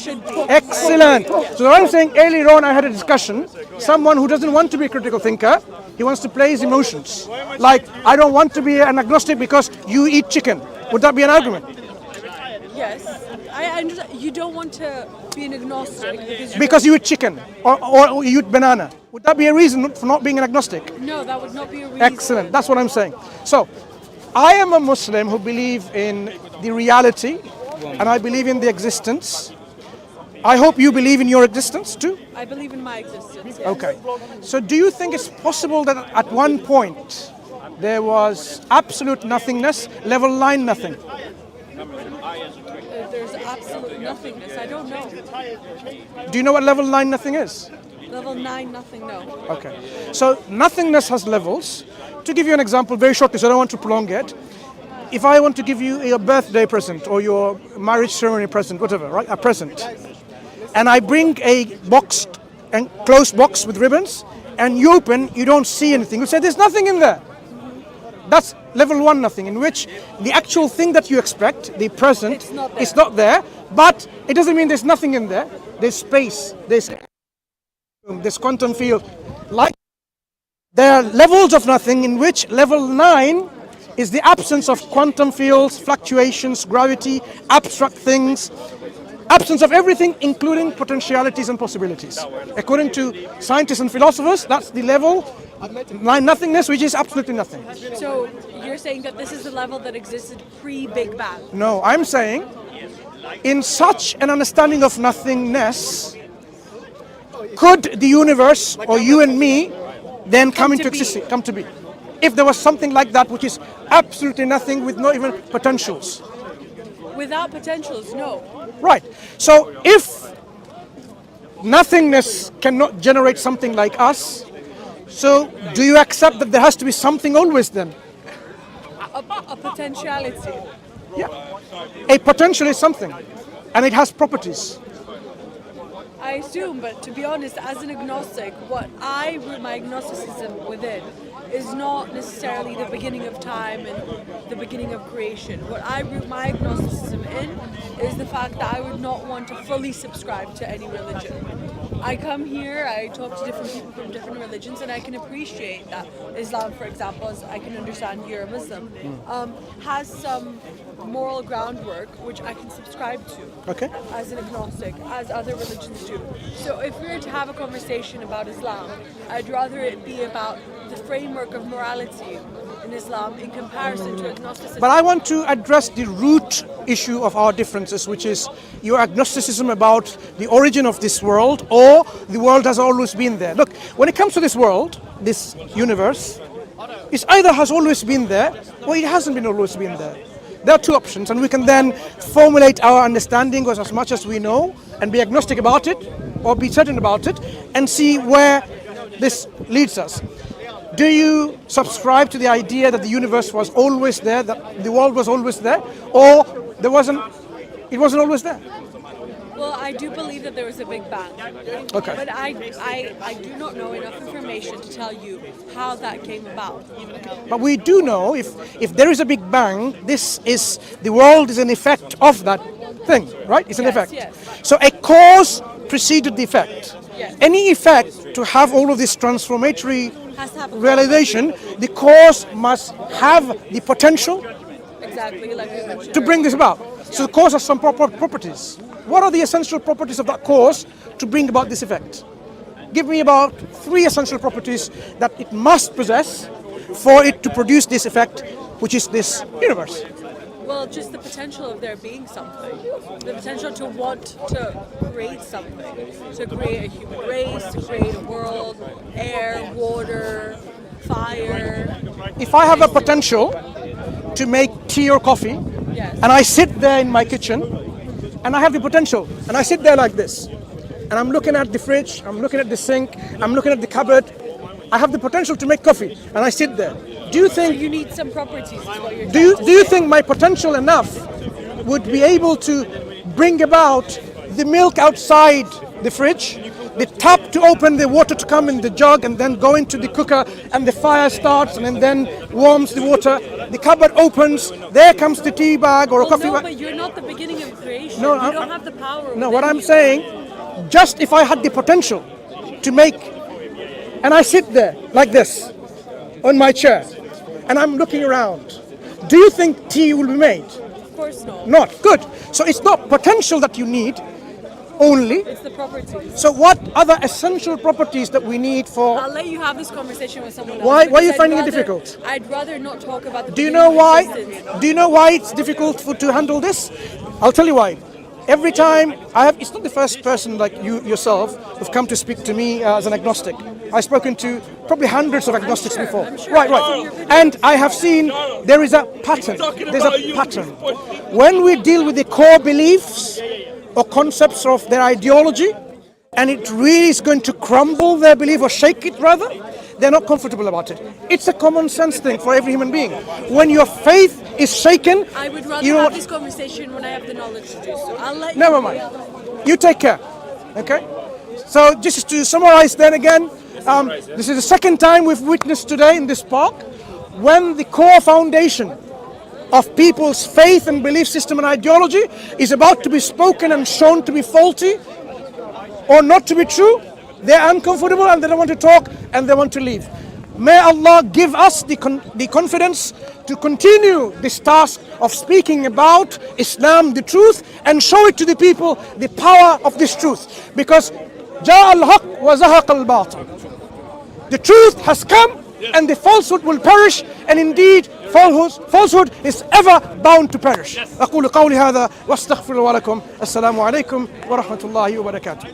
should. Excellent. So what I'm saying, earlier on I had a discussion, someone who doesn't want to be a critical thinker, he wants to play his emotions. Like, I don't want to be an agnostic because you eat chicken. Would that be an argument? Yes, I understand. You don't want to be an agnostic Because you eat chicken or you eat banana. Would that be a reason for not being an agnostic? No, that would not be a reason. Excellent. That's what I'm saying. So, I am a Muslim who believe in the reality and I believe in the existence. I hope you believe in your existence too? I believe in my existence. Yes. Okay. So do you think it's possible that at one point there was absolute nothingness, level 9 nothing? There's absolute nothingness. I don't know. Do you know what level 9 nothing is? Level 9 nothing, no. Okay. So nothingness has levels. To give you an example very shortly, so I don't want to prolong it. If I want to give you a birthday present or your marriage ceremony present, whatever, right? A present. And I bring a boxed and closed box with ribbons and you open, you don't see anything. You say there's nothing in there. That's level 1 nothing, in which the actual thing that you expect, the present, is not there, but it doesn't mean there's nothing in there. There's space, there's quantum field. Like there are levels of nothing in which level 9 is the absence of quantum fields, fluctuations, gravity, abstract things, absence of everything, including potentialities and possibilities. According to scientists and philosophers, that's the level 9 nothingness, which is absolutely nothing. So you're saying that this is the level that existed pre-Big Bang? No, I'm saying in such an understanding of nothingness, could the universe or you and me then come into existence, come to be? If there was something like that which is absolutely nothing with no even potentials. Without potentials, no. Right. So if nothingness cannot generate something like us, so do you accept that there has to be something always then? A potentiality. Yeah. A potential is something, and it has properties. I assume, but to be honest, as an agnostic, what I root my agnosticism within is not necessarily the beginning of time and the beginning of creation. What I root my agnosticism in is the fact that I would not want to fully subscribe to any religion. I come here, I talk to different people from different religions, and I can appreciate that Islam, for example, as I can understand you're a Muslim, has some moral groundwork which I can subscribe to as an agnostic, as other religions do. So if we were to have a conversation about Islam, I'd rather it be about the framework of morality in Islam in comparison to agnosticism. But I want to address the root issue of our differences, which is your agnosticism about the origin of this world, or the world has always been there. Look, when it comes to this world, this universe, it either has always been there or it hasn't been always been there. There are two options, and we can then formulate our understanding as much as we know and be agnostic about it or be certain about it and see where this leads us. Do you subscribe to the idea that the universe was always there, that the world was always there, or it wasn't always there? Well, I do believe that there was a Big Bang. Okay. But I do not know enough information to tell you how that came about. But we do know if there is a Big Bang, the world is an effect of that thing, right? It's an effect. Yes. So a cause preceded the effect. Yes. Any effect to have all of this transformatory Has to have a realization, the cause must have the potential exactly like we mentioned to bring this about. So the cause has some properties. What are the essential properties of that cause to bring about this effect? Give me about 3 essential properties that it must possess for it to produce this effect, which is this universe. Well, just the potential of there being something. The potential to want to create something. To create a human race, to create a world, air, water, fire. If I have a potential to make tea or coffee, Yes. and I sit there in my kitchen, and I have the potential, and I sit there like this, and I'm looking at the fridge, I'm looking at the sink, I'm looking at the cupboard, I have the potential to make coffee, and I sit there. Do you think you need some properties? Is what you're Do you trying to say. think my potential enough would be able to bring about the milk outside the fridge, the tap to open the water to come in the jug and then go into the cooker and the fire starts and then warms the water. The cupboard opens, there comes the tea bag or a coffee no, bag. but you're not the beginning of creation. No, you don't have the power. No, what within I'm you. saying, just if I had the potential to make, and I sit there like this on my chair and I'm looking around, do you think tea will be made? Of course not. Not. Good. So it's not potential that you need only. It's the properties. So what other essential properties that we need for... I'll let you have this conversation with someone else. Why are you because finding it rather- difficult? I'd rather not talk about the Do you beginning know of why? existence. Do you know why it's difficult to handle this? I'll tell you why. Every time it's not the first person like you yourself who've come to speak to me as an agnostic. I've spoken to probably hundreds of agnostics before. I'm sure. Right. I've seen your videos. And I have seen there is a pattern. There's a pattern. When we deal with the core beliefs or concepts of their ideology, and it really is going to crumble their belief or shake it rather, they're not comfortable about it. It's a common sense thing for every human being. When your faith is shaken, I would rather you know have what? this conversation when I have the knowledge to do so. I'll let you. Never mind. You take care. Okay? So just to summarize then again, this is the second time we've witnessed today in this park when the core foundation of people's faith and belief system and ideology is about to be spoken and shown to be faulty or not to be true. They're uncomfortable and they don't want to talk and they want to leave. May Allah give us the confidence to continue this task of speaking about Islam, the truth, and show it to the people, the power of this truth. Because جاء الحق وزهق الباطل. The truth has come and the falsehood will perish, and indeed falsehood is ever bound to perish. أقول قولي هذا واستغفر الله لكم. السلام عليكم ورحمة الله وبركاته.